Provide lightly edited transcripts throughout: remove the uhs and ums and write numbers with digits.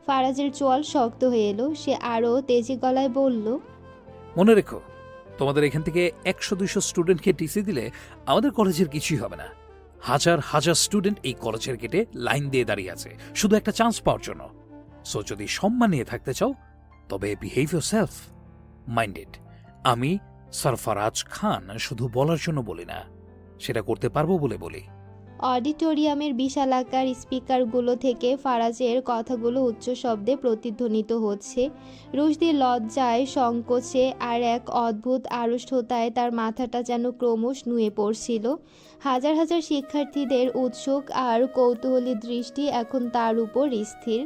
ফারাজের চোয়াল শক্ত হয়ে এলো। সে আরও তেজি গলায় বলল, মনে রেখো, তোমাদের এখান থেকে 100-200 স্টুডেন্টকে টিসি দিলে আমাদের কলেজের কিছুই হবে না। হাজার হাজার স্টুডেন্ট এই কলেজের গেটে লাইন দিয়ে দাঁড়িয়ে আছে শুধু একটা চান্স পাওয়ার জন্য। সো যদি সম্মান নিয়ে থাকতে চাও তবে বিহেভ ইয়োরসেলফ। মাইন্ডেড, আমি সরফরাজ খান শুধু বলার জন্য বলি না, সেটা করতে পারবো বলে বলি। অডিটোরিয়ামের বিশালাকার স্পিকারগুলো থেকে ফারাজের কথাগুলো উচ্চ শব্দে প্রতিধ্বনিত হচ্ছে। রুশদি লজ্জায়, সংকোচে আর এক অদ্ভুত আড়ষ্ঠতায় তার মাথাটা যেন ক্রমশ নুয়ে পড়ছিল। হাজার হাজার শিক্ষার্থীদের উৎসুক আর কৌতূহলী দৃষ্টি এখন তার উপর স্থির।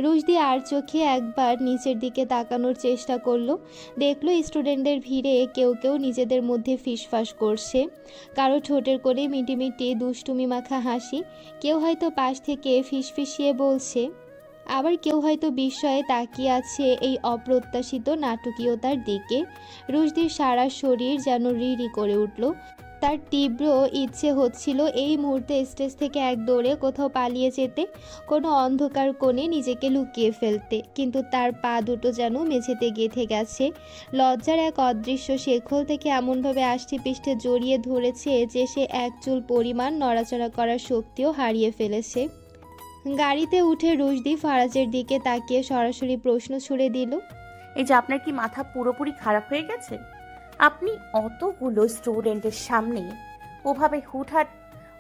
রুশদি আর চোখে একবার নিচের দিকে তাকানোর চেষ্টা করলো। দেখলো স্টুডেন্টদের ভিড়ে কেউ কেউ নিজেদের মধ্যে ফিসফাস করছে, কারো ঠোঁটের কোণে মিটিমিটি দুষ্টুমি মাখা হাসি, কেউ হয়তো পাশ থেকে ফিসফিসিয়ে বলছে, আবার কেউ হয়তো বিস্ময়ে তাকিয়ে আছে এই অপ্রত্যাশিত নাটকীয়তার দিকে। রুশদির সারা শরীর যেন রিরি করে উঠল। তার তীব্র ইচ্ছে হচ্ছিল এই মুহূর্তে স্টেজ থেকে এক দৌড়ে কোথাও পালিয়ে যেতে, কোনো অন্ধকার কোণে নিজেকে লুকিয়ে ফেলতে, কিন্তু তার পা দুটো যেন মেঝেতে গেঁথে গেছে। লজ্জার এক অদৃশ্য শেকল থেকে এমনভাবে আষ্টি পৃষ্ঠে জড়িয়ে ধরেছে যে সে এক চুল পরিমাণ নড়াচড়া করার শক্তিও হারিয়ে ফেলেছে। গাড়িতে উঠে রুশদি ফারাজের দিকে তাকিয়ে সরাসরি প্রশ্ন ছুড়ে দিল, এই যে আপনার কি মাথা পুরোপুরি খারাপ হয়ে গেছে? আপনি অতগুলো স্টুডেন্টের সামনে ওভাবে হুটহাট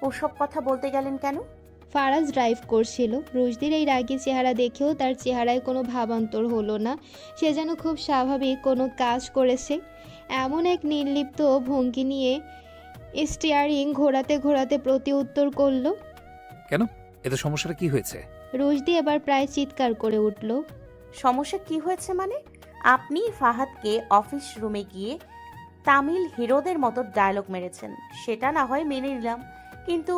ওসব কথা বলতে গেলেন কেন? ফারাজ ড্রাইভ করছিল। রুশদির এই রাগী চেহারা দেখেও তার চেহারায় কোনো ভাবান্তর হলো না। সে যেন খুব স্বাভাবিক কোনো কাজ করেছে। এমন এক নির্লিপ্ত ভঙ্গি নিয়ে স্টিয়ারিং ঘোরাতে ঘোরাতে প্রতি উত্তর করল। কেন, এতে সমস্যাটা কি হয়েছে? রুশদি এবার প্রায় চিৎকার করে উঠল। সমস্যা কি হয়েছে মানে? আপনি ফাহাদকে অফিস রুমে গিয়ে তামিল হিরোদের মতো ডায়লগ মেরেছেন, সেটা না হয় মেনে নিলাম, কিন্তু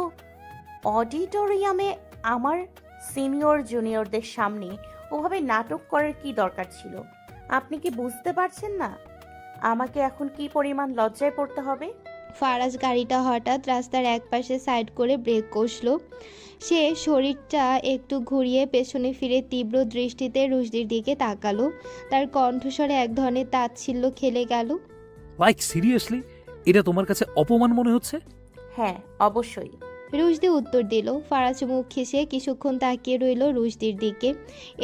অডিটোরিয়ামে আমার সিনিয়র জুনিয়রদের সামনে ওভাবে নাটক করার কি দরকার ছিল? আপনি কি বুঝতে পারছেন না আমাকে এখন কি পরিমাণ লজ্জায় পড়তে হবে? ফারাজ গাড়িটা হঠাৎ রাস্তার একপাশে সাইড করে ব্রেক কষল। সে শরীরটা একটু ঘুরিয়ে পেছনে ফিরে তীব্র দৃষ্টিতে রুশদির দিকে তাকালো। তার কণ্ঠস্বরে এক ধরনের তাচ্ছিল্য খেলে গেল। লাইক সিরিয়াসলি, এটা তোমার কাছে অপমান মনে হচ্ছে? হ্যাঁ, অবশ্যই। রুশদি উত্তর দিল। ফারাজ মুখ ঘেঁষে কিছুক্ষণ তাকিয়ে রইল রুশদির দিকে।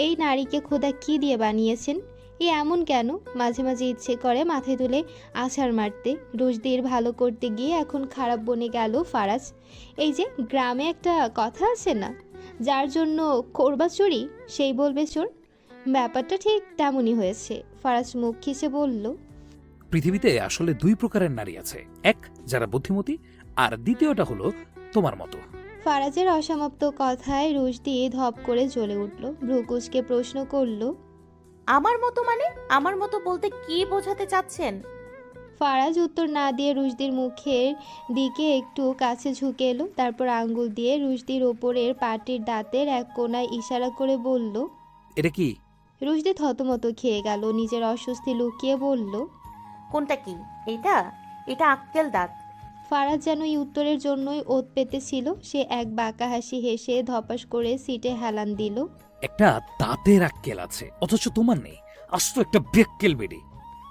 এই নারীকে খোদা কি দিয়ে বানিয়েছেন? এ এমন কেন? মাঝে মাঝে ইচ্ছে করে মাথায় তুলে আছাড় মারতে। রুশদির ভালো করতে গিয়ে এখন খারাপ বনে গেল ফারাজ। এই যে গ্রামে একটা কথা আছে না, যার জন্য করবা চুরি সেই বলবে চোর, ব্যাপারটা ঠিক তেমনই হয়েছে। ফারাজ মুখ ঘেঁষে বলল, পৃথিবীতে আসলে 2 প্রকারের নারী আছে, এক যারা বুদ্ধিমতী, আর দ্বিতীয়টা হলো তোমার মতো। ফারাজের অসমাপ্ত কথায় রুশদি ধপ করে জ্বলে উঠল। ভ্রুকুচকে প্রশ্ন করল, আমার মতো মানে? আমার মতো বলতে কি বোঝাতে চাচ্ছেন? ফারাজ উত্তর না দিয়ে রুশদির মুখের দিকে একটু কাছে ঝুঁকে এলো। তারপর আঙ্গুল দিয়ে রুশদির ওপরের পাটির দাঁতের এক কোণায় ইশারা করে বলল। এটা কি? রুশদি থতমত খেয়ে গেল। নিজের অস্বস্তি লুকিয়ে বলল, কোনটা কি? এটা এটা আক্কেল দাঁত। ফারাজ যেন এই উত্তরের জন্যই ওত পেতেছিল। সে এক বাঁকা হাসি হেসে ধপাস করে সিটে হেলান দিল। একটা দাঁতের আক্কেল আছে অথচ তোমার নেই, আস্ত একটা বেক্কেল বেডি।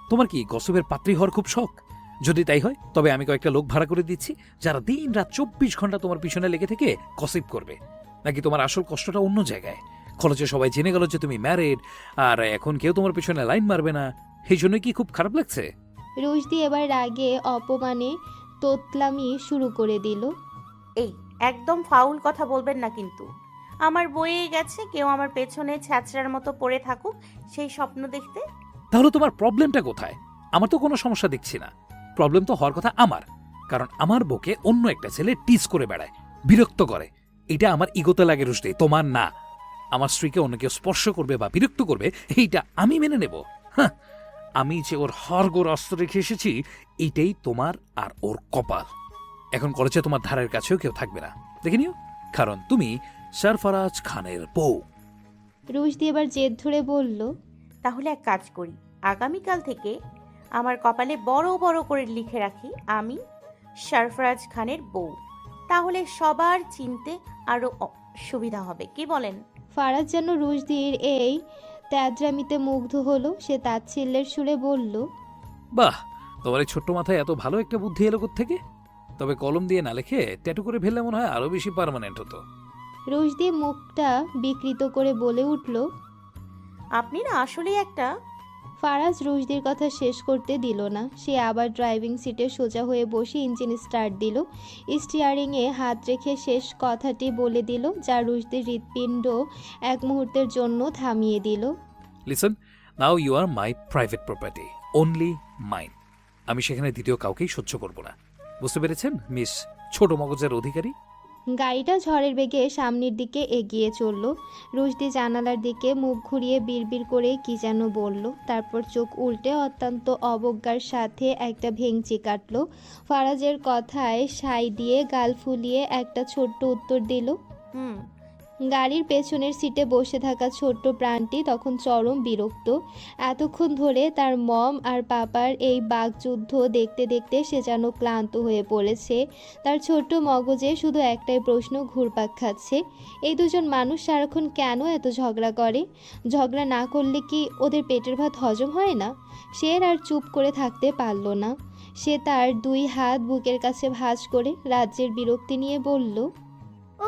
তোমার কি গসবের পাত্রী হওয়ার খুব শখ? যদি তাই হয় তবে আমি কয়েকটা লোক ভাড়া করে দিচ্ছি, যারা দিন রাত 24 ঘন্টা তোমার পিছনে লেগে থেকে গসিপ করবে। নাকি তোমার আসল কষ্টটা অন্য জায়গায়? কলেজে সবাই জেনে গেল যে তুমি ম্যারিড, আর এখন কেউ তোমার পিছনে লাইন মারবে না, এই জন্য কি খুব খারাপ লাগছে? রুশদি এবার রাগে অপমানে তোতলামি শুরু করে দিল। এই একদম ফাউল কথা বলবেন না কিন্তু। আমার বয়ে গেছে কেউ আমার পেছনে ছ্যাঁচড়ার মতো পড়ে থাকুক সেই স্বপ্ন দেখতে। তাহলে তোমার প্রবলেমটা কোথায়? আমার তো কোনো সমস্যা দেখছি না। প্রবলেম তো হওয়ার কথা আমার, কারণ আমার বউকে অন্য একটা ছেলে টিজ করে বেড়ায়, বিরক্ত করে। এটা আমার ইগোতে লাগে রুশদি, তোমার না। আমার স্ত্রীকে অন্য কেউ স্পর্শ করবে বা বিরক্ত করবে, এইটা আমি মেনে নেব? হ্যাঁ, আমি যে ওর হরগোর অস্ত্র রেখে এসেছি, এইটাই তোমার আর ওর কপাল। এখন কলেজে তোমার ধারের কাছেও কেউ থাকবে না, দেখে নিও, কারণ তুমি সরফরাজ খানের বউ। রুশদি এবার জেদ ধরে বলল, তাহলে এক কাজ করি, আগামীকাল থেকে আমার কপালে বড় বড় করে লিখে রাখি আমি সরফরাজ খানের বউ। তাহলে সবার চিনতে আরো সুবিধা হবে, কি বলেন? ফারাজ যেন রুশদির এই ত্যাদ্রামিতে মুগ্ধ হলো। সে তাচ্ছিল্যের সুরে বলল, বাহ, তোমার এই ছোট্ট মাথায় এত ভালো একটা বুদ্ধি এলো থেকে। তবে কলম দিয়ে না লিখে ট্যাটু করে ফেললে মনে হয় আরো বেশি পার্মানেন্ট হতো। রুশদি মুখটা বিকৃত করে বলে উঠল। আপনি না আসলেই একটা। ফারাজ রুশদির কথা শেষ করতে দিল না। সে আবার ড্রাইভিং সিটে সোজা হয়ে বসে ইঞ্জিন স্টার্ট দিল। স্টিয়ারিংয়ে হাত রেখে শেষ কথাটি বলে দিল, যা রুশদির হৃৎপিণ্ড এক মুহূর্তের জন্য থামিয়ে দিল। Listen, now you are my private property, only mine. আমি সেখানে দ্বিতীয় কাউকেই সহ্য করব না। বুঝতে পেরেছেন মিস ছোট মগজের অধিকারী? গাড়িটা ঝড়ের বেগে সামনের দিকে এগিয়ে চলল। রুশদি জানালার দিকে মুখ ঘুরিয়ে বিড়বিড় করে কি যেন বলল। তারপর চোখ উল্টে অত্যন্ত অবজ্ঞার সাথে একটা ভেঙচি কাটল। ফারাজের কথায় সাই দিয়ে গাল ফুলিয়ে একটা ছোট্ট উত্তর দিল। হুম। গাড়ির পেছনের সিটে বসে থাকা ছোট্ট প্রাণটি তখন চরম বিরক্ত। এতক্ষণ ধরে তার মম আর পাপার এই বাকযুদ্ধ দেখতে দেখতে সে যেন ক্লান্ত হয়ে পড়েছে। তার ছোট্ট মগজে শুধু একটাই প্রশ্ন ঘুরপাক খাচ্ছে, এই দুজন মানুষ সারাক্ষণ কেন এত ঝগড়া করে? ঝগড়া না করলে কি ওদের পেটের ভাত হজম হয় না? সে আর চুপ করে থাকতে পারল না। সে তার দুই হাত বুকের কাছে ভাঁজ করে রাজ্যের বিরক্তি নিয়ে বলল,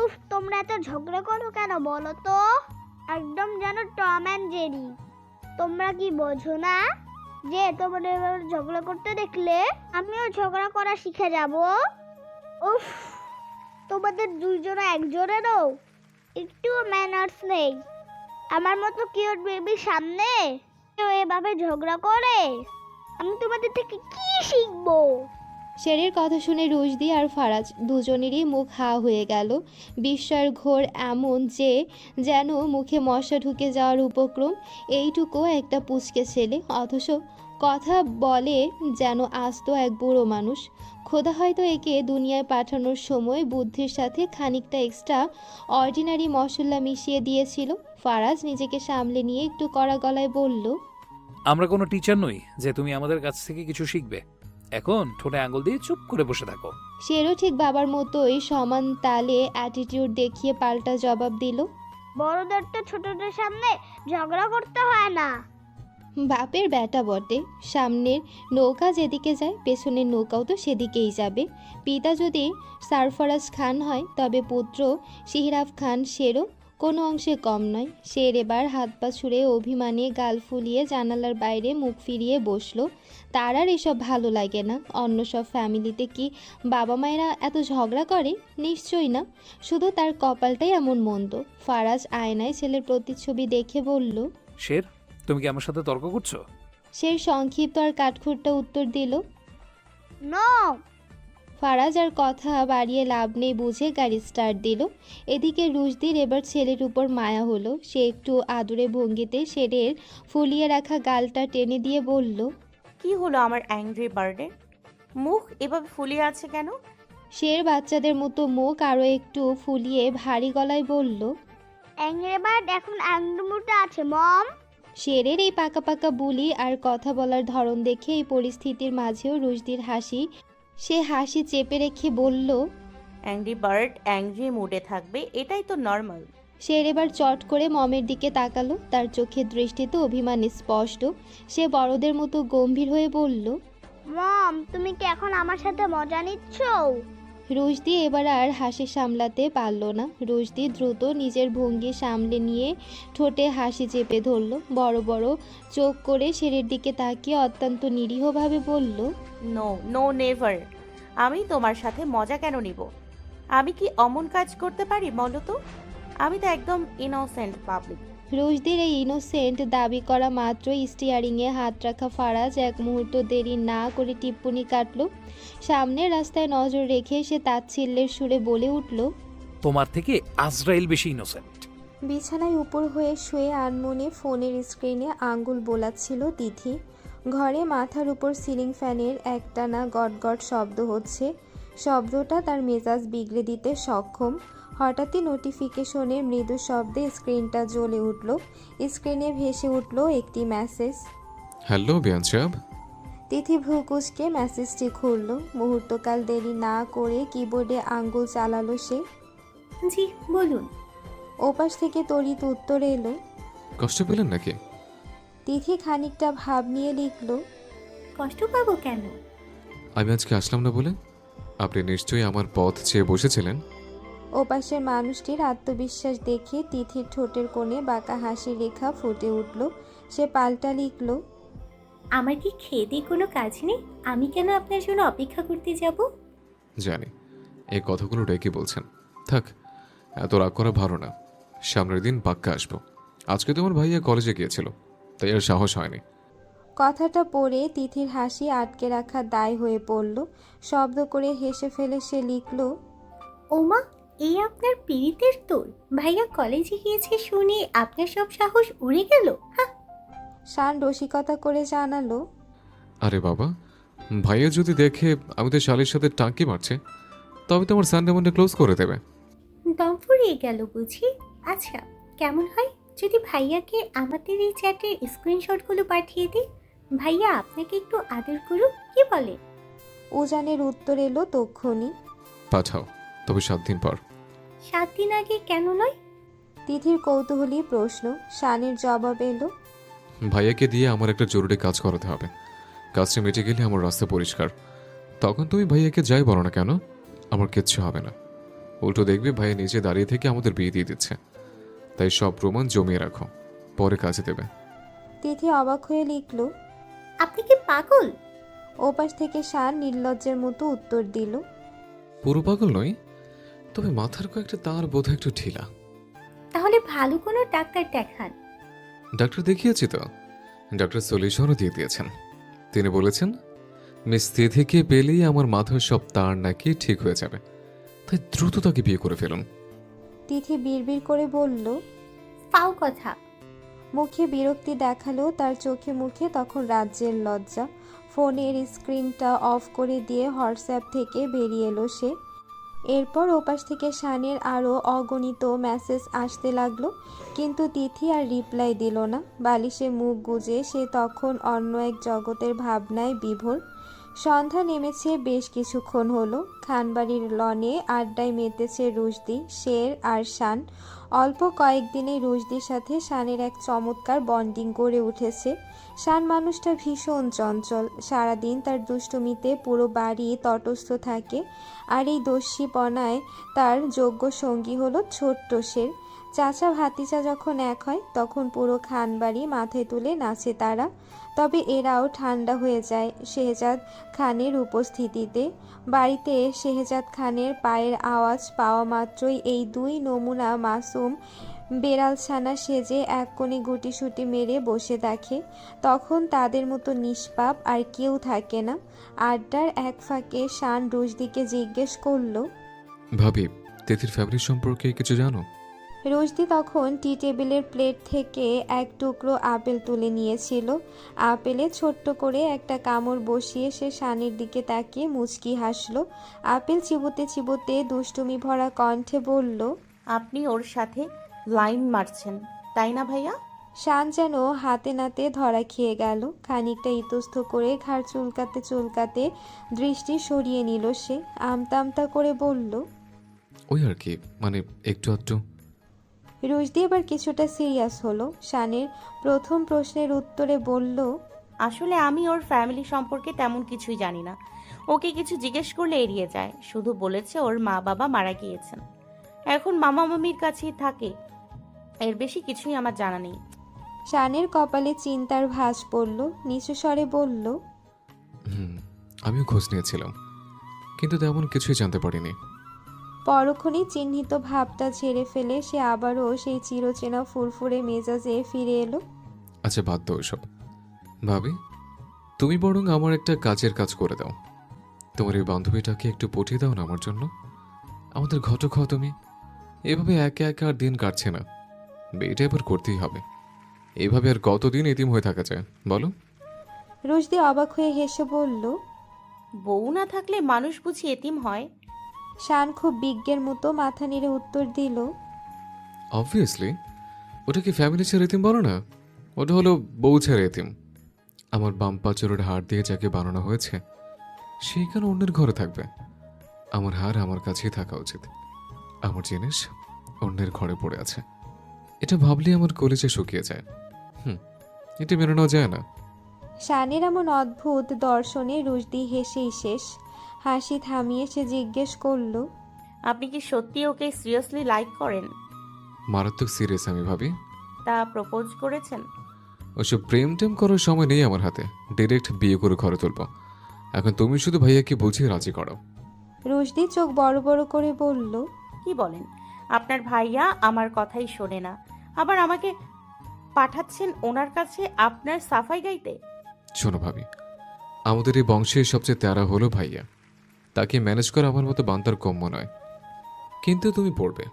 উফ, তোমরা এত ঝগড়া করো কেন বলো তো? একদম যেন টম অ্যান্ড জেরি। তোমরা কি বোঝো না যে তোমাদের এভাবে ঝগড়া করতে দেখলে আমিও ঝগড়া করা শিখে যাব? উফ, তোমাদের দুইজনে একজনেরও একটু ম্যানার্স নেই। আমার মতো কিউট বেবির সামনে কেউ এভাবে ঝগড়া করে, আমি তোমাদের থেকে কি শিখবো? শেরের কথা শুনে রুশদি আর ফারাজ দুজনেরই মুখ হা হয়ে গেল। বিস্ময়ের ঘোর এমন যে যেন মুখে মশা ঢুকে যাওয়ার উপক্রম। এইটুকু একটা পুচকে ছেলে, অথচ কথা বলে যেন আস্ত এক বুড়ো মানুষ। খোদা হয়তো একে দুনিয়ায় পাঠানোর সময় বুদ্ধির সাথে খানিকটা এক্সট্রা অর্ডিনারি মশলা মিশিয়ে দিয়েছিল। ফারাজ নিজেকে সামলে নিয়ে একটু কড়া গলায় বলল, আমরা কোনো টিচার নই যে তুমি আমাদের কাছ থেকে কিছু শিখবে। এখন ঠোঁটে আঙুল দিয়ে চুপ করে বসে থাকো। শেরও ঠিক বাবার মতোই সমান তালে অ্যাটিটিউড দেখিয়ে পাল্টা জবাব দিল, বড়দের তো ছোটদের সামনে ঝগড়া করতে হয় না। বাপের বেটা বটে, সামনের নৌকা যেদিকে যায় পেছনের নৌকাও তো সেদিকেই যাবে। পিতা যদি সারফরাজ খান হয় তবে পুত্র শিহরাফ খান শেরও কোনো অংশে কম নয়। শের এবার হাত পা ছুঁড়ে অভিমানে গাল ফুলিয়ে জানালার বাইরে মুখ ফিরিয়ে বসলো। তার আর এসব ভালো লাগে না। অন্য সব ফ্যামিলিতে কি বাবা মায়েরা এত ঝগড়া করে? নিশ্চয়ই না, শুধু তার কপালটাই এমন মন্দ। ফারাজ আয়নায় ছেলের প্রতিচ্ছবি দেখে বলল, শের, তুমি কি আমার সাথে তর্ক করছো? শের সংক্ষিপ্ত আর কাঠখুট্টা উত্তর দিল। নো। ফারাজ আর কথা বাড়িয়ে লাভ নেই বুঝে গাড়ি স্টার্ট দিল। এদিকে রুশদির এবার ছেলের উপর মায়া হলো। সে একটু আদুরে ভঙ্গিতে শেরের ফুলিয়ে রাখা গালটা টেনে দিয়ে বলল, কি হলো আমার অ্যাংরি বার্ডের? মুখ এভাবে ফুলিয়ে আছে কেন? শের বাচ্চাদের মতো মুখ আরও একটু ফুলিয়ে ভারী গলায় বলল, অ্যাংরি বার্ড এখন অ্যাংরি আছে মম। শেরের এই পাকা পাকা বুলি আর কথা বলার ধরন দেখে এই পরিস্থিতির মাঝেও রুশদির হাসি। সে হাসি চেপে রেখে বলল, অ্যাংরি বার্ড অ্যাংরি মুডে থাকবে, এটাই তো নর্মাল। শের এবার চট করে মমের দিকে তাকালো। তার চোখের দৃষ্টিতে অভিমান স্পষ্ট। সে বড়দের মতো গম্ভীর হয়ে বলল, মম, তুমি কি এখন আমার সাথে মজা নিচ্ছ? রুশদি এবার আর হাসি সামলাতে পারল না। রুশদি দ্রুত নিজের ভঙ্গি সামলে নিয়ে ঠোঁটে হাসি চেপে ধরল। বড় বড় চোখ করে শেরের দিকে তাকিয়ে অত্যন্ত নিরীহভাবে বলল, নো নো নেভার। আমি তোমার সাথে মজা কেন নিব? আমি কি অমন কাজ করতে পারি বলো তো? আমি তো একদম ইনোসেন্ট পাবলিক। রুশদির এই ইনোসেন্ট দাবি করা মাত্রই স্টিয়ারিংয়ে হাত রাখা ফারাজ এক মুহূর্ত দেরি না করে টিপ্পনি কাটল। সামনের রাস্তায় নজর রেখে সে তাচ্ছিল্যের সুরে বলে উঠল, তোমার থেকে আজরাইল বেশি ইনোসেন্ট। বিছানায় উপর হয়ে শুয়ে আনমনে ফোনের স্ক্রিনে আঙ্গুল বোলাচ্ছিল তিথি। ঘরে মাথার উপর সিলিং ফ্যানের একটানা গটগট শব্দ হচ্ছে। শব্দটা তার মেজাজ বিগড়ে দিতে সক্ষম। হঠাৎই নোটিফিকেশনের মৃদু শব্দে স্ক্রিনটা জ্বলে উঠল। স্ক্রিনে ভেসে উঠল একটি মেসেজ। হ্যালো বিয়ানসাব। তিথি ভ্রুকুচকে মেসেজটি খুলল। মুহূর্তকাল দেরি না করে কিবোর্ডে আঙ্গুল চালালো সে। জি বলুন। ওপাশ থেকে তড়িৎ উত্তর এলো। কষ্ট পেলেন নাকি? তিথি খানিকটা ভাব নিয়ে লিখল, কষ্ট পাবো কেন? আমি আজকে আসলাম না বলে? আপনি নিশ্চয়ই আমার পথ চেয়ে বসেছিলেন। ওপাশের মানুষটির আত্মবিশ্বাস দেখে তিথির ঠোঁটের কোণে বাঁকা হাসির রেখা ফুটে উঠল। সে পাল্টা লিখল, আমার কি খেয়ে দিয়ে কোনো কাজ নেই? আমি কেন আপনার জন্য অপেক্ষা করতে যাব? জানি এই কথাগুলো রেখে বলছেন। থাক, এত রাগ করা ভালো না। সামনের দিন পাক্কা আসবো। আজকে তোমার ভাইয়া কলেজে গিয়েছিল, তাই আর সাহস হয়নি। কথাটা পড়ে তিথির হাসি আটকে রাখা দায় হয়ে পড়ল। শব্দ করে হেসে ফেলে সে লিখল, ওমা, এই আপনার পীড়িতের তোর! ভাইয়া কলেজে গিয়েছে শুনে আপনার সব সাহস উড়ে গেল? হ্যাঁ। শান রসিকতা করে জানালো, আরে বাবা, ভাইয়া যদি দেখে আমি তো শালির সাথে টাঙ্কি মারছে, তবে তো আমার সানডে মানডে ক্লোজ করে দেবে। দম ফুরিয়ে গেল বুঝি? আচ্ছা, কেমন হয় যদি ভাইয়াকে আমাদের এই চ্যাটের স্ক্রিনশটগুলো পাঠিয়ে দিই? ভাইয়া আপনাকে একটু আদর করুক, কি বলে? উজানের উত্তর এলো তক্ষুনি। পাঠাও, তবে 7 দিন পর। 7 দিন আগে কেন নয়? তিথির কৌতূহলী প্রশ্ন। শানের জবাব এলো, ভাইয়াকে দিয়ে আমার একটা জরুরি কাজ করাতে হবে। কাজটা মিটে গেলে আমার রাস্তা পরিষ্কার। তখন তুমি ভাইয়াকে যাই বলো না কেন, আমার কিচ্ছু হবে না। উল্টো দেখবে ভাইয়া নিচে দাঁড়িয়ে থেকে আমাদের বিয়ে দিয়ে দিচ্ছে। তাই সব প্রমাণ জমিয়ে রাখো, পরে কাজে দেবে। তিথি অবাক হয়ে লিখল। আপনি কি পাগল? ওপাশ থেকে শান নির্লজ্জের মতো উত্তর দিল, পুরো পাগল নই, তবে মাথার কয়েকটা তার বোধ একটু ঢিলা। তাহলে ভালো কোনো ডাক্তার দেখান। ডাক্তার দেখিয়েছি তো, ডাক্তার সলিউশনও দিয়ে দিয়েছেন। তিনি বলেছেন মিস তিথিকে পেলেই আমার মাথার সব তার নাকি ঠিক হয়ে যাবে। তাই দ্রুত তাকে বিয়ে করে ফেলুন। তিথি বিড়বিড় করে বলল, ফাও কথা। মুখে বিরক্তি দেখালো, তার চোখে মুখে তখন রাজ্যের লজ্জা। ফোনের স্ক্রিনটা অফ করে দিয়ে হোয়াটসঅ্যাপ থেকে বেরিয়ে এলো সে। এরপর ওপাশ থেকে শানের আরও অগণিত মেসেজ আসতে লাগলো, কিন্তু তিথি আর রিপ্লাই দিল না। বালিশে মুখ গুজে সে তখন অন্য এক জগতের ভাবনায় বিভোর। সন্ধ্যা নেমেছে বেশ কিছুক্ষণ হলো। খানবাড়ির লনে আড্ডায় মেতেছে রুশদি, শের আর শান। অল্প কয়েকদিনে রুশদির সাথে শানের এক চমৎকার বন্ডিং গড়ে উঠেছে। শান মানুষটা ভীষণ চঞ্চল, সারাদিন তার দুষ্টুমিতে পুরো বাড়ি তটস্থ থাকে। আর এই দস্যিপনায় তার যোগ্য সঙ্গী হলো ছোট্ট শের। চাচা ভাতিজা যখন এক হয় তখন পুরো খানবাড়ি মাথায় তুলে নাচে তারা। তবে এরাও ঠান্ডা হয়ে যায় শেহজাদ খানের উপস্থিতিতে। বাড়িতে শেহজাদ খানের পায়ের আওয়াজ পাওয়া মাত্রই এই দুই নমুনা মাসুম বেড়ালছানা সেজে এক কোণে গুটিসুটি মেরে বসে দেখে। তখন তাদের মতো নিষ্পাপ আর কেউ থাকে না। আড্ডার এক ফাঁকে শান রুশদিকে জিজ্ঞেস করলো, ভাবি, তিথির ফ্যামিলি সম্পর্কে কিছু জানো? রুশদি তখন টি টেবিলের প্লেট থেকে এক টুকরো আপেল তুলে নিয়েছিল। আপেলে ছোট্ট করে একটা কামড় বসিয়ে সে শানের দিকে তাকিয়ে মুচকি হাসলো। আপেল চিবোতে চিবোতে দুষ্টুমি ভরা কণ্ঠে বলল, আপনি ওর সাথে লাইন মারছেন তাই না ভাইয়া? শান যেন হাতে নাতে ধরা খেয়ে গেল। খানিকটা ইতস্ত করে ঘাড় চুলকাতে চুলকাতে দৃষ্টি সরিয়ে নিল সে। আমতা আমতা করে বলল, ওই আর কি, মানে একটু আধটু। রুশদি এবার কিছুটা সিরিয়াস হলো। শানের প্রথম প্রশ্নের উত্তরে বলল, আসলে আমি ওর ফ্যামিলি সম্পর্কে তেমন কিছুই জানি না। ওকে কিছু জিজ্ঞেস করলে এড়িয়ে যায়। শুধু বলেছে ওর মা বাবা মারা গিয়েছেন, এখন মামা মামির কাছেই থাকে। এর বেশি কিছুই আমার জানা নেই। শানের কপালে চিন্তার ভাঁজ পড়ল। নিচু স্বরে বলল, আমিও খোঁজ নিয়েছিলাম, কিন্তু তেমন কিছুই জানতে পারিনি। পরক্ষণেই চিহ্নিত ভাবটা ঝেড়ে ফেলে সে আবারও সেই চিরচেনা ফুরফুরে মেজাজে ফিরে এলো। আচ্ছা, বাদ দাও এসব। ভাবি, তুমি বরং আমার একটা কাজের কাজ করে দাও। তোমার এই বান্ধবীটাকে একটু পটিয়ে দাও না আমার জন্য। আমাদের ঘটক হও তুমি। এভাবে একে একে আর দিন কাটছে না, বিয়েটা এবার করতেই হবে। এইভাবে আর কতদিন এতিম হয়ে থাকা যায় বলো? রুশদি অবাক হয়ে হেসে বলল, বউ না থাকলে মানুষ বুঝি এতিম হয়? শান খুব বিজ্ঞের মতো মাথা নেড়ে উত্তর দিল, অবভিয়াসলি। ওটা কি ফ্যামিলি ছেড়ে এতিম বলো না, ওটা হলো বউ ছেড়ে এতিম। আমার বাম পাচরের হাড় দিয়ে যাকে বানানো হয়েছে সেই কেন অন্যের ঘরে থাকবে? আমার হার আমার কাছেই থাকা উচিত। আমার জিনিস অন্যের ঘরে পড়ে আছে। এটা ভাবলেই আমার কলেজে শুকিয়ে যায়। এটা মেনে নেওয়া যায় না। শানের এমন অদ্ভুত দর্শনে রুশদি হেসেই শেষ। হাসি থামিয়ে সে জিজ্ঞেস করল, আপনি কি সত্যি ওকে সিরিয়াসলি লাইক করেন? মারাত্মক সিরিয়াস আমি ভাবি। তা প্রপোজ করেছেন? ওসব প্রেম টেম করার সময় নেই আমার হাতে। ডিরেক্ট বিয়ে করে ঘরে তুলবো। এখন তুমি শুধু ভাইয়াকে বুঝিয়ে রাজি করো। রুশদি চোখ বড় বড় করে বলল, কি বলেন? আপনার ভাইয়া আমার কথাই শোনে না, আবার আমাকে পাঠাচ্ছেন ওনার কাছে আপনার সাফাই গাইতে? শোনো ভাবি, আমাদের এই বংশের সবচেয়ে তেরা হলো ভাইয়া। তাকে ম্যানেজ করা আমার মতো বান্দার কম্য নয়। কিন্তু তুমি পড়বে,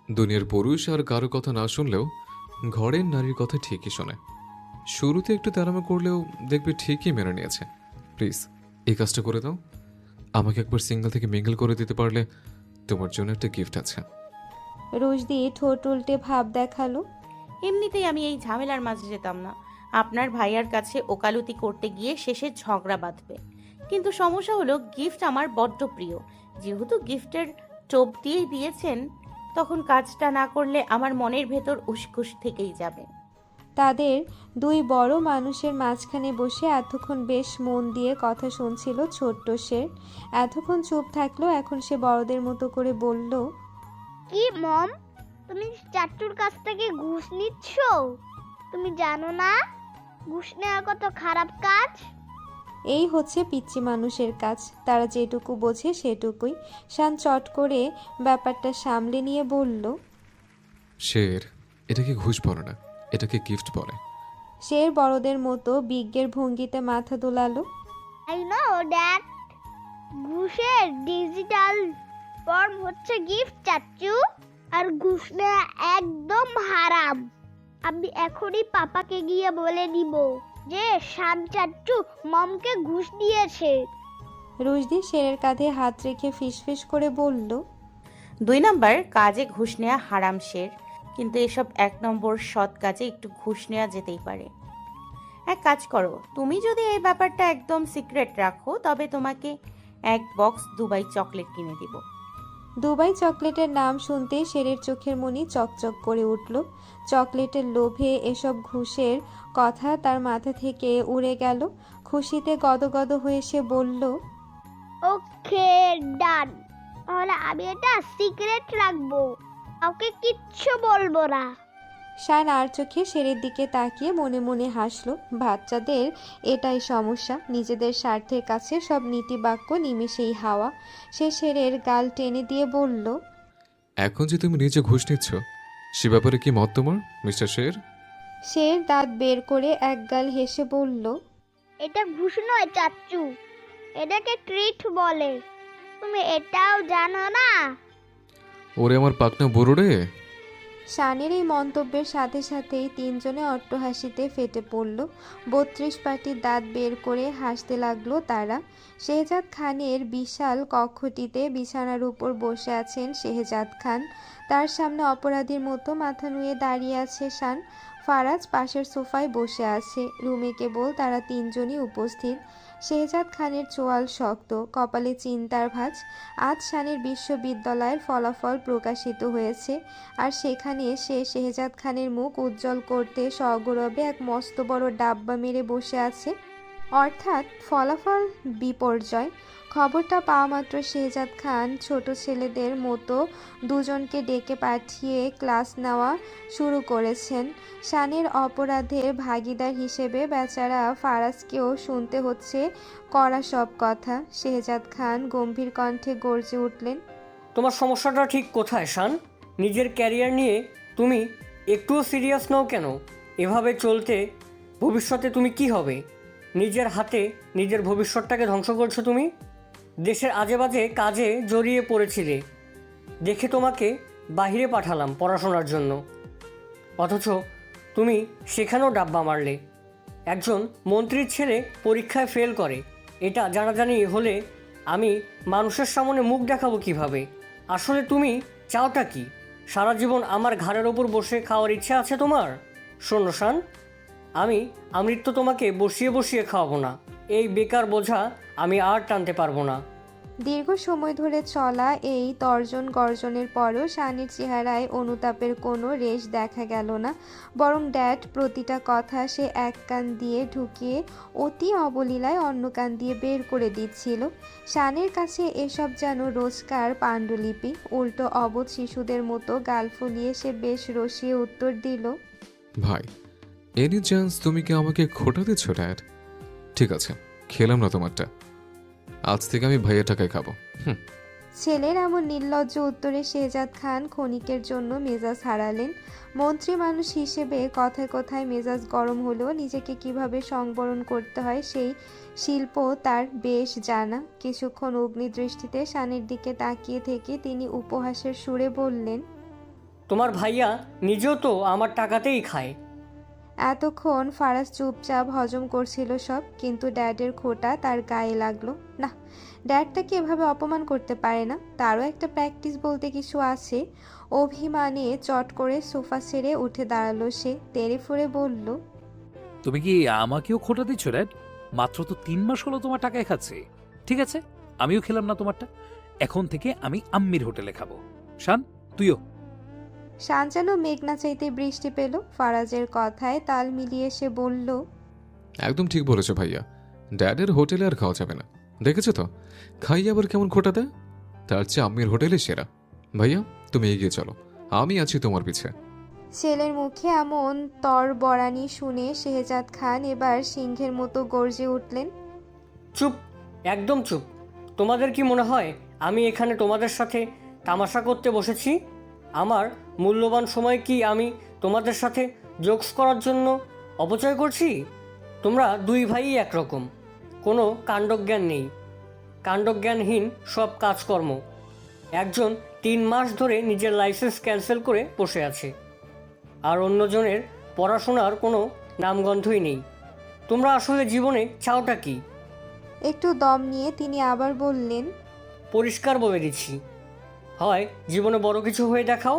দুনিয়ার পুরুষ আর কারো কথা না শুনলেও ঘরের নারীর কথা ঠিকই শোনে। শুরুতে একটু তেরামো করলেও দেখবে ঠিকই মেনে নিয়েছে। প্লিজ এই কাজটা করে দাও। আমাকে একবার সিঙ্গেল থেকে মিঙ্গল করে দিতে পারলে তোমার জন্য একটা গিফট আছে। রুশদি ঠোঁট উল্টে ভাব দেখালো। এমনিতেই আমি এই ঝামেলার মাঝে যেতাম না। আপনার ভাইয়ার কাছে ওকালতি করতে গিয়ে শেষে ঝগড়া বাঁধবে। কিন্তু সমস্যা হলো গিফট আমার বড্ড প্রিয়। যেহেতু গিফটের টোপ দিয়ে দিয়েছেন, তখন কাজটা না করলে আমার মনের ভেতর উসখুস থেকেই যাবে। তাদের দুই বড় মানুষের মাঝখানে বসে এতক্ষণ বেশ মন দিয়ে কথা শুনছিল ছোট্ট শের। এতক্ষণ চুপ থাকলো, এখন সে বড়দের মতো করে বলল, কি মম, তুমি চাচুর কাছ থেকে ঘুষ নিচ্ছ? তুমি জানো না ঘুষ নেওয়া কত খারাপ কাজ? এই হচ্ছে পিচ্চি মানুষের কাজ, তারা যেটুকু বোঝে সেটুকুই। শান চট করে ব্যাপারটা সামলে নিয়ে বলল, শের, এটাকে ঘুষ বলে না, এটাকে গিফট বলে। শের বড়দের মতো বিজ্ঞের ভঙ্গিতে মাথা দোলালো। I know that. ঘুষের ডিজিটাল ফর্ম হচ্ছে গিফট চাচু, আর ঘুষ নেওয়া একদম হারাম। আমি এখনই পাপাকে গিয়ে বলে দিব যে শান চাচু মমকে ঘুষ দিয়েছে। রুশদি শেরের কাঁধে হাত রেখে ফিসফিস করে বলল, 2 নাম্বার কাজে ঘুষ নেওয়া হারাম শের, কিন্তু এসব 1 নম্বর সৎ কাজে একটু ঘুষ নেওয়া যেতেই পারে। এক কাজ করো, তুমি যদি এই ব্যাপারটা একদম সিক্রেট রাখো, তবে তোমাকে 1 বক্স দুবাই চকলেট কিনে দিব। দুবাই চকলেটের নাম শুনতে শেরের চোখের মনি চকচক করে উঠল। চকলেটের লোভে এসব ঘুষের কথা তার মাথা থেকে উড়ে গেল। খুশিতে গদগদ হয়ে সে বলল, ওকে ডান, তাহলে আমি এটা সিক্রেট রাখবো, কাউকে কিচ্ছু বলবো না। শান আর চোখে শেরের দিকে তাকিয়ে মনে মনে হাসলো। বাচ্চাদের এটাই সমস্যা, নিজেদের স্বার্থের কাছে সব নীতিবাক্য নিমেষেই হাওয়া। সে শেরের গাল টেনে দিয়ে বলল, এখন যে তুমি নিজে ঘুষ নিচ্ছ, সে ব্যাপারে কি মত তোমার মিস্টার শের? শের দাঁত বের করে একগাল হেসে বলল, এটা ঘুষ নয় চাচু, এটাকে ট্রিট বলে। তুমি এটাও জানো না? ওরে আমার পাকনা বুড়ো রে। শানের এই মন্তব্যের সাথে সাথেই তিনজনে অট্টহাসিতে ফেটে পড়ল। 32 পাটির দাঁত বের করে হাসতে লাগলো তারা। শেহজাদ খানের বিশাল কক্ষটিতে বিছানার উপর বসে আছেন শেহজাদ খান। তার সামনে অপরাধীর মতো মাথা নুয়ে দাঁড়িয়ে আছে শান। ফারাজ পাশের সোফায় বসে আছে। রুমে কেবল তারা তিনজনই উপস্থিত। শেহজাদ খানের চোয়াল শক্ত, কপালে চিন্তার ভাঁজ। আজ শানের বিশ্ববিদ্যালয়ের ফলাফল প্রকাশিত হয়েছে, আর সেখানে সে শেহজাদ খানের মুখ উজ্জ্বল করতে সগৌরবে এক মস্ত বড় ডাব্বা মেরে বসে আছে। অর্থাৎ ফলাফল বিপর্যয়। খবরটা পাওয়া মাত্র শেহজাদ খান ছোট ছেলেদের মতো দুজনকে ডেকে পাঠিয়ে ক্লাস নেওয়া শুরু করেছেন। শানের অপরাধের ভাগিদার হিসেবে বেচারা ফারাজকেও শুনতে হচ্ছে কড়া সব কথা। শেহজাদ খান গম্ভীর কণ্ঠে গর্জে উঠলেন, তোমার সমস্যাটা ঠিক কোথায় শান? নিজের ক্যারিয়ার নিয়ে তুমি একটুও সিরিয়াস নও কেন? এভাবে চলতে ভবিষ্যতে তুমি কি হবে? নিজের হাতে নিজের ভবিষ্যৎটাকে ধ্বংস করছো তুমি। দেশের আজেবাজে কাজে জড়িয়ে পড়েছিলে দেখে তোমাকে বাইরে পাঠালাম পড়াশোনার জন্য, অথচ তুমি সেখানেও ডাব্বা মারলে। একজন মন্ত্রীর ছেলে পরীক্ষায় ফেল করে, এটা জানাজানি হলে আমি মানুষের সামনে মুখ দেখাবো কিভাবে? আসলে তুমি চাওটা কি? সারা জীবন আমার ঘাড়ের ওপর বসে খাওয়ার ইচ্ছে আছে তোমার? শোনো শান, আমি আমৃত্যু তোমাকে বসিয়ে বসিয়ে খাওয়াবো না। এই বেকার বোঝা আমি আর টানতে পারবো না। দীর্ঘ সময় ধরে চলা এই তর্জন গর্জনের পরও শানের চেহারায় অনুতাপের কোনো রেশ দেখা গেল না, বরং ড্যাড প্রতিটা কথা সে এক কান দিয়ে ঢুকিয়ে অতি অবলীলায় অন্য কান দিয়ে বের করে দিচ্ছিল। শানের কাছে এসব যেন রোজকার পাণ্ডুলিপি। উল্টো অবোধ শিশুদের মতো গাল ফুলিয়ে সে বেশ রসিয়ে উত্তর দিল, ভাই, এনি চান্স তুমি কি আমাকে খোটা দিচ্ছ ড্যাড? ঠিক আছে, খেলাম না তোমারটা। আজ থেকে আমি ভাইয়ের টাকায় খাবো। ছেলের এমন নির্লজ্জ উত্তরে শেহজাদ খান ক্ষণিকের জন্য মেজাজ হারালেন। মন্ত্রী মানুষ হিসেবে কথায় কথায় মেজাজ গরম হলেও নিজেকে কিভাবে সংবরণ করতে হয় সেই শিল্প তার বেশ জানা। কিছুক্ষণ অগ্নিদৃষ্টিতে শানের দিকে তাকিয়ে থেকে তিনি উপহাসের সুরে বললেন, তোমার ভাইয়া নিজেও তো আমার টাকাতেই খায়। এতক্ষণ ফারাজ চুপচাপ হজম করছিল সব, কিন্তু ড্যাডের খোঁটা তার গায়ে লাগলো না। ড্যাড তাকে এভাবে অপমান করতে পারে না, তারও একটা প্র্যাকটিস বলতে কিছু আছে। অভিমানে চট করে সোফা ছেড়ে উঠে দাঁড়ালো সে, তেড়ে ফুঁড়ে বলল, তুমি কি আমাকেও খোটা দিচ্ছ ড্যাড? মাত্র তো 3 মাস হলো তোমার টাকায় খাচ্ছে। ঠিক আছে, আমিও খেলাম না তোমারটা। এখন থেকে আমি আম্মির হোটেলে খাবো। শান, তুইও। শান যেন মেঘনা চাইতে বৃষ্টি পেল। ফারাজের কথায় তাল মিলিয়ে সে বলল, একদম ঠিক বলেছো ভাইয়া, ড্যাডের হোটেলে আর খাওয়া যাবে না। দেখেছো তো, খাই আবার কেমন খোটা দেয়। তার চেয়ে আম্মির হোটেলে সেরা। ভাইয়া, তুমি এগিয়ে চলো, আমি আছি তোমার পিছে। ছেলের মুখে এমন তরবরানি শুনে শেহজাদ খান এবার সিংহের মতো গর্জে উঠলেন, চুপ, একদম চুপ। তোমাদের কি মনে হয় আমি এখানে তোমাদের সাথে তামাশা করতে বসেছি? আমার মূল্যবান সময় কি আমি তোমাদের সাথে জোকস করার জন্য অপচয় করছি? তোমরা দুই ভাইই একরকম, কোনো কাণ্ডজ্ঞান নেই, কাণ্ডজ্ঞানহীন সব কাজকর্ম। একজন 3 মাস ধরে নিজের লাইসেন্স ক্যান্সেল করে বসে আছে, আর অন্যজনের পড়াশোনার কোনো নামগন্ধই নেই। তোমরা আসলে জীবনে চাওটা কি? একটু দম নিয়ে তিনি আবার বললেন, পরিষ্কার বলে দিচ্ছি, হয় জীবনে বড় কিছু হয়ে দেখাও,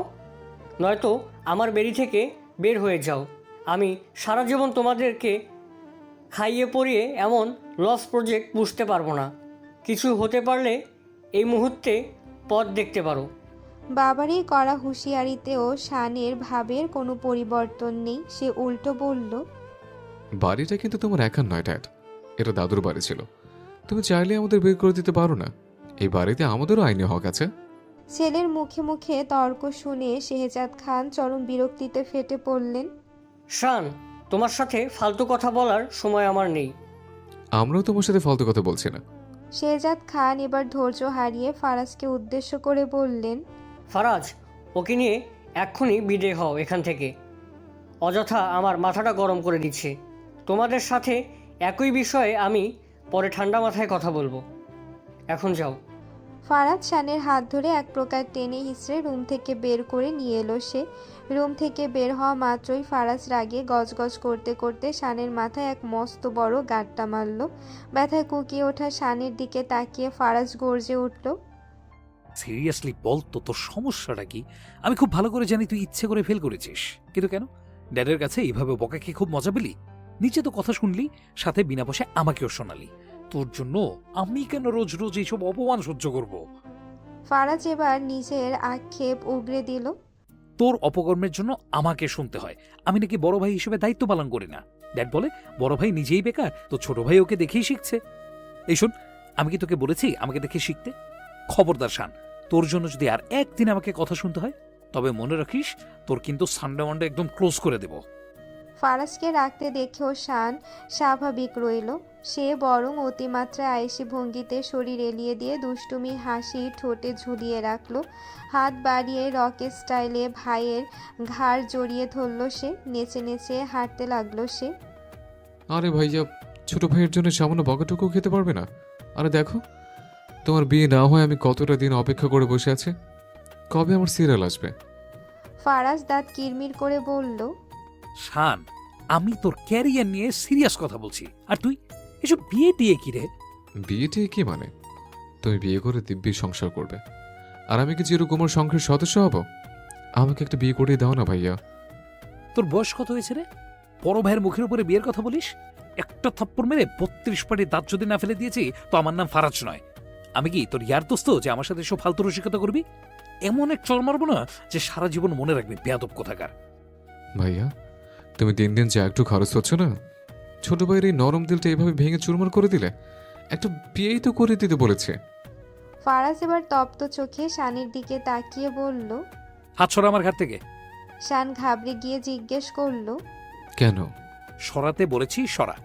নয়তো আমার বেরি থেকে বের হয়ে যাও। আমি সারা জীবন তোমাদেরকে খাইয়ে পরিয়ে এমন লস প্রজেক্ট বুঝতে পারবো না। কিছু হতে পারলে এই মুহূর্তে পথ দেখতে পারো। বাবারই করা হুঁশিয়ারিতেও শানের ভাবের কোনো পরিবর্তন নেই। সে উল্টো বলল, বাড়িটা কিন্তু তোমার একার নয় ড্যাড, এটা দাদুর বাড়ি ছিল। তুমি চাইলে আমাদের বের করে দিতে পারো না। এই বাড়িতে আমাদেরও আইনি হক আছে। ছেলের মুখে মুখে তর্ক শুনে শেহজাদ খান চরম বিরক্তিতে ফেটে পড়লেন, শান, তোমার সাথে ফালতু কথা বলার সময় আমার নেই। আমরাও তোমার সাথে ফালতু কথা বলছি না। শেহজাদ খান এবার ধৈর্য হারিয়ে ফারাজকে উদ্দেশ্য করে বললেন, ফারাজ, ওকে নিয়ে এক্ষুনি বিদে হও এখান থেকে। অযথা আমার মাথাটা গরম করে দিচ্ছে। তোমাদের সাথে একই বিষয়ে আমি পরে ঠান্ডা মাথায় কথা বলবো। এখন যাও। ফারাজ শানের হাত ধরে এক প্রকার টেনে হিঁচড়ে রুম থেকে বের করে নিয়ে এলো সে। রুম থেকে বের হওয়া মাত্রই ফারাজ রাগে গজগজ করতে করতে শানের মাথায় এক মস্ত বড় গাঁটটা মারল। ব্যথায় কুকিয়ে ওঠা শানের দিকে তাকিয়ে ফারাজ গর্জে উঠল, সিরিয়াসলি বল তো, তোর সমস্যাটা কি? আমি খুব ভালো করে জানি তুই ইচ্ছে করে ফেল করেছিস, কিন্তু কেন? ড্যাডের কাছে এইভাবে বকা খেয়ে খুব মজা পেলি? নিচে তো কথা শুনলি, সাথে বিনা পয়সায় আমাকেও শোনালি। তোর জন্য আমি কেন রোজ রোজ এইসব অপমান সহ্য করব? ফারাজ এবার নিজের আক্ষেপ উগরে দিল, তোর অপকর্মের জন্য আমাকে শুনতে হয়। আমি নাকি বড় ভাই হিসেবে দায়িত্ব পালন করি না। ড্যাড বলে বড় ভাই নিজেই বেকার, তো ছোট ভাই ওকে দেখেই শিখছে। এই শোন, আমি কি তোকে বলেছি আমাকে দেখে শিখতে? খবরদার শান, তোর জন্য যদি আর একদিন আমাকে কথা শুনতে হয়, তবে মনে রাখিস তোর কিন্তু সানডে মানডে একদম ক্লোজ করে দেব। ফারাজকে রাখতে দেখেও শান স্বাভাবিক রইল। সে বরং অতিমাত্রায় আয়েশি ভঙ্গিতে শরীর এলিয়ে দিয়ে দুষ্টুমি হাসি ঠোঁটে ঝুলিয়ে রাখল। হাত বাড়িয়ে রকেট স্টাইলে ভাইয়ের ঘাড় জড়িয়ে ধরল সে। নেচে নেচে হাঁটতে লাগলো সে। আরে ভাইয়া, ছোট ভাইয়ের জন্য সামান্য বকাটুকু খেতে পারবে না? আরে দেখো, তোমার বিয়ে না হয় আমি কতটা দিন অপেক্ষা করে বসে আছি। কবে আমার সিরিয়াল আসবে? ফারাজ দাঁত কিরমির করে বলল, শান, আমি তোর ক্যারিয়ার নিয়ে সিরিয়াস কথা বলছি, আর তুই এসব বিয়ে টিয়ে কি রে? বিয়েটি কি মানে? তুমি বিয়ে করে দিব্যি সংসার করবে, আর আমি কি চিরকুমার সংঘের সদস্য হব? আমাকে একটা বিয়ে করে দাও না ভাইয়া। তোর বয়স কত হয়েছে রে? বড় ভাইয়ের মুখের উপরে বিয়ের কথা বলিস? একটা থাপ্পড় মেরে 32 পাটি দাঁত যদি না ফেলে দিয়েছি তো আমার নাম ফারাজ নয়। আমি কি তোর ইয়ার দোস্ত যে আমার সাথে এসব ফালতু রসিকতা করবি? এমন এক চর মারবো না যে সারা জীবন মনে রাখবি বেয়াদব কোথাকার। ভাইয়া, তুমি দিন দিন যা একটু খরচ হচ্ছ না, ছোট ভাইয়ের এই নরম দিলটা এভাবে ভেঙে চুরমার করে দিলে। একটা বিয়েই তো করে দিতে বলেছে। ফারাজ এবার তপ্ত চোখে শানের দিকে তাকিয়ে বলল। হাত সরা আমার ঘাট থেকে। শান ঘাবড়ে গিয়ে জিজ্ঞেস করলো, কেন? সরাতে বলেছি, সরা।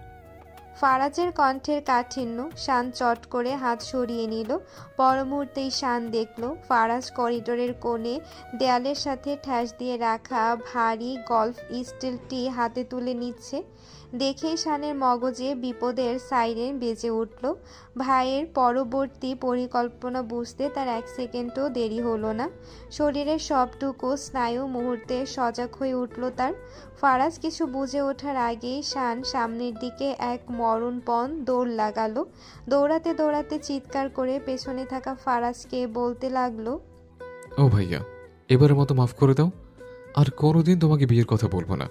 ফারাজের কণ্ঠের কাঠিন্য। শান চট করে হাত সরিয়ে নিল। পর মুহূর্তেই শান দেখল ফারাজ করিডোরের কোণে দেয়ালের সাথে ঠ্যাস দিয়ে রাখা ভারী গলফ স্টিলটি হাতে তুলে নিচ্ছে। দেখেই শানের মগজে বিপদের সাইরেন বেজে উঠল। ভাইয়ের পরবর্তী পরিকল্পনা বুঝতে তার এক সেকেন্ডও দেরি হলো না। শরীরের সবটুকু স্নায়ু মুহূর্তে সজাগ হয়ে উঠল তার। ফারাজ কিছু বুঝে ওঠার আগেই শান সামনের দিকে এক মরণপণ দৌড় লাগালো। দৌড়াতে দৌড়াতে চিৎকার করে পেছনে থাকা ফারাজকে বলতে লাগলো, ও ভাইয়া, এবারের মতো মাফ করে দাও, আর কোনোদিন তোমাকে বিয়ের কথা বলবো না।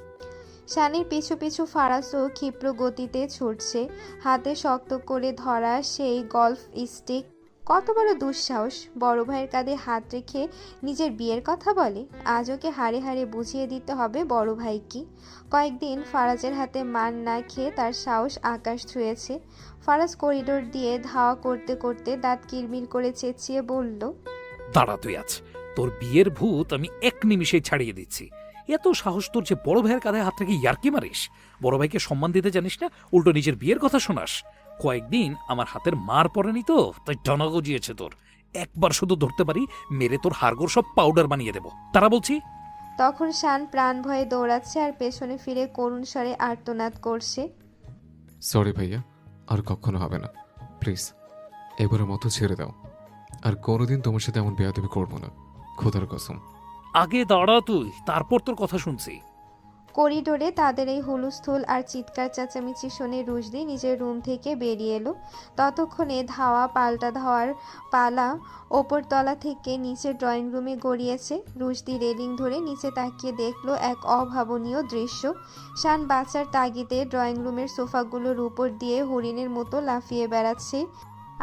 শানের পিছু পিছু ফারাজও ক্ষিপ্র গতিতে ছুটছে, হাতে শক্ত করে ধরা সেই গলফ স্টিক। কত বড় দুঃসাহস, বড় ভাইয়ের কাঁধে হাত রেখে নিজের বিয়ের কথা বলে। আজ ওকে হাড়ে হাড়ে বুঝিয়ে দিতে হবে বড় ভাই কি। কয়েকদিন ফারাজের হাতে মার না খেয়ে তার সাহস আকাশ ছুঁয়েছে। ফারাজ করিডোর দিয়ে ধাওয়া করতে করতে দাঁত কিরমির করে চেঁচিয়ে বলল, দাঁড়া তুই আজ, তোর বিয়ের ভূত আমি এক নিমিষেই ছাড়িয়ে দিচ্ছি। এত সাহস তোর যে বড় ভাইয়ের কাঁধে হাত রেখে ইয়ার্কি মারিস? বড় ভাইকে সম্মান দিতে জানিস না, উল্টো নিজের বিয়ের কথা শোনাস। কয়েকদিন আমার হাতের মার পড়েনি তো, তাই টনা গজিয়েছে তোর। একবার শুধু ধরতে পারি, মেরে তোর হাড়গোড় সব পাউডার বানিয়ে দেবো। তারা বলছি। তখন শান প্রাণ ভয়ে দৌড়াচ্ছে আর পেছনে ফিরে করুণ স্বরে আর্তনাদ করছে। সরি ভাইয়া, আর কখনো হবে না, প্লিজ এবারের মতো ছেড়ে দাও। আর কোনোদিন তোমার সাথে এমন বেয়াদবি করবো না, খোদার কসম। আগে দাঁড়া তুই, তারপর তোর কথা শুনছি। করিডোরে তাদের এই হুলস্থুল আর চিৎকার চেঁচামেচি শুনে রুশদি নিজের রুম থেকে বেরিয়ে এলো। ততক্ষণে ধাওয়া পাল্টা ধাওয়ার পালা ওপরতলা থেকে নিচে ড্রয়িং রুমে গড়িয়েছে। রুশদি রেলিং ধরে নিচে তাকিয়ে দেখলো এক অভাবনীয় দৃশ্য। শান বাচ্চার তাগিদে ড্রয়িং রুমের সোফাগুলোর উপর দিয়ে হরিণের মতো লাফিয়ে বেড়াচ্ছে,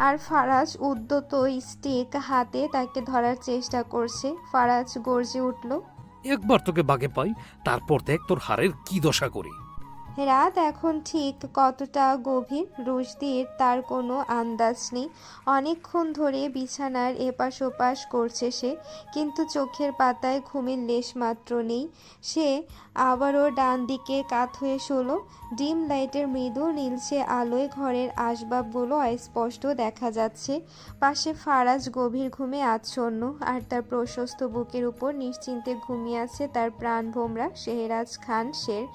আর ফারাজ উদ্যত স্টিক হাতে তাকে ধরার চেষ্টা করছে। ফারাজ গর্জে উঠল, একবার তোকে বাগে পাই, তারপর দেখ তোর হাড়ের কি দশা করি। রাত এখন ঠিক কতটা গভীর রুশদির তার কোনো আন্দাজ নেই। অনেকক্ষণ ধরে বিছানার এপাশ ওপাশ করছে সে, কিন্তু চোখের পাতায় ঘুমের লেশমাত্র নেই। সে আবারও ডান দিকে কাত হয়ে শোল। ডিম লাইটের মৃদু নীলচে আলোয় ঘরের আসবাবগুলো অস্পষ্ট দেখা যাচ্ছে। পাশে ফারাজ গভীর ঘুমে আচ্ছন্ন, আর তার প্রশস্ত বুকের উপর নিশ্চিন্তে ঘুমিয়ে আছে তার প্রাণভোমরা শেহরাজ খান শের।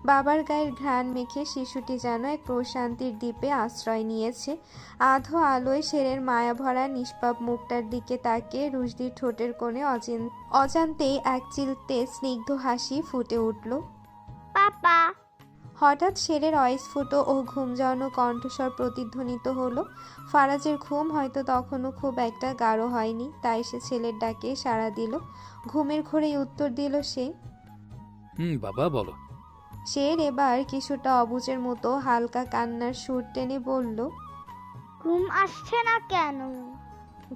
বাবার গায়ের ঘ্রাণ মেখে শিশুটি যেন এক প্রশান্তির দ্বীপে আশ্রয় নিয়েছে। আধো আলোয় শেরের মায়াভরা নিষ্পাপ মুখটার দিকে তাকিয়ে রুশদির ঠোঁটের কোণে অজান্তেই এক চিলতে স্নিগ্ধ হাসি ফুটে উঠল। পাপা, হঠাৎ শেরের অস্ফুট ও ঘুম যাওয়ানো কণ্ঠস্বর প্রতিধ্বনিত হলো। ফারাজের ঘুম হয়তো তখনও খুব একটা গাঢ় হয়নি, তাই সে ছেলের ডাকে সাড়া দিল। ঘুমের ঘোরেই উত্তর দিল সে। বাবা বলো। শের এবার কিছুটা অবুঝের মতো হালকা কান্নার সুর টেনে বলল, ঘুম আসছে না কেন?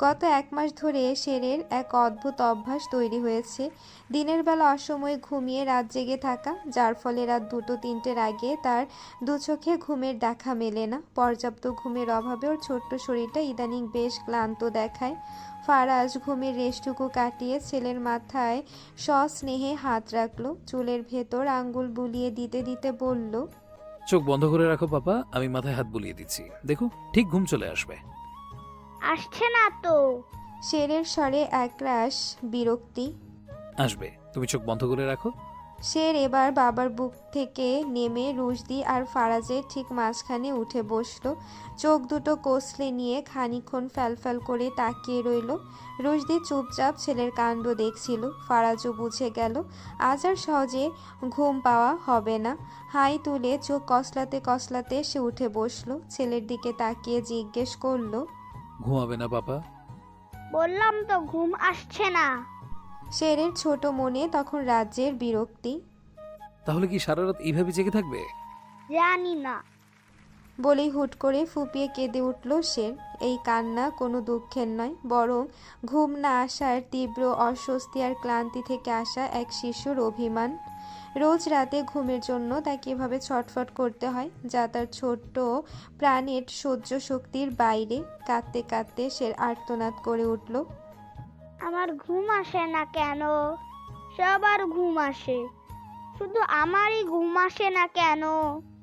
গত 1 মাস ধরে শেরের এক অদ্ভুত অভ্যাস তৈরি হয়েছে, দিনের বেলা অসময়ে ঘুমিয়ে রাত জেগে থাকা, যার ফলে রাত 2-3টের আগে তার দু চোখে ঘুমের দেখা মেলে না। পর্যাপ্ত ঘুমের অভাবে ওর ছোট্ট শরীরটা ইদানিং বেশ ক্লান্ত দেখায়। ফারাজ ঘুমের রেশটুকু কাটিয়ে ছেলের মাথায় সস্নেহে হাত রাখলো, চুলের ভেতর আঙ্গুল বুলিয়ে দিতে দিতে বলল, চোখ বন্ধ করে রাখো পাপা, আমি মাথায় হাত বুলিয়ে দিচ্ছি, দেখো ঠিক ঘুম চলে আসবে। আসছে না তো। শেরের স্বরে একরাশ বিরক্তি। আসবে, তুমি চোখ বন্ধ করে রাখো। শের এবার বাবার বুক থেকে নেমে রুশদি আর ফারাজের ঠিক মাঝখানে উঠে বসলো। চোখ দুটো কষলে নিয়ে খানিকক্ষণ ফ্যালফ্যাল করে তাকিয়ে রইল। রুশদি চুপচাপ ছেলের কাণ্ড দেখছিল। ফারাজও বুঝে গেল আজ আর সহজে ঘুম পাওয়া হবে না। হাই তুলে চোখ কসলাতে কসলাতে সে উঠে বসলো। ছেলের দিকে তাকিয়ে জিজ্ঞেস করলো, ঘুমাবে না পাপা? বললাম তো ঘুম আসছে না। শেরের ছোট মনে তখন রাজ্যের বিরক্তি। তাহলে কি সারা রাত এইভাবে জেগে থাকবে? জানি না। বলেই হুট করে ফুপিয়ে কেঁদে উঠল সে। এই কান্না কোনো দুঃখের নয়, বরং ঘুম না আসার তীব্র অস্বস্তি আর ক্লান্তি থেকে আসা এক শিশুর অভিমান। রোজ রাতে ঘুমের জন্য তাকে এভাবে ছটফট করতে হয়, যা তার ছোট্ট প্রাণের সহ্য শক্তির বাইরে। কাঁদতে কাঁদতে সে আর্তনাদ করে উঠল। আমার ঘুম আসে না কেন? সবার ঘুম আসে, শুধু আমারই ঘুম আসে না কেন?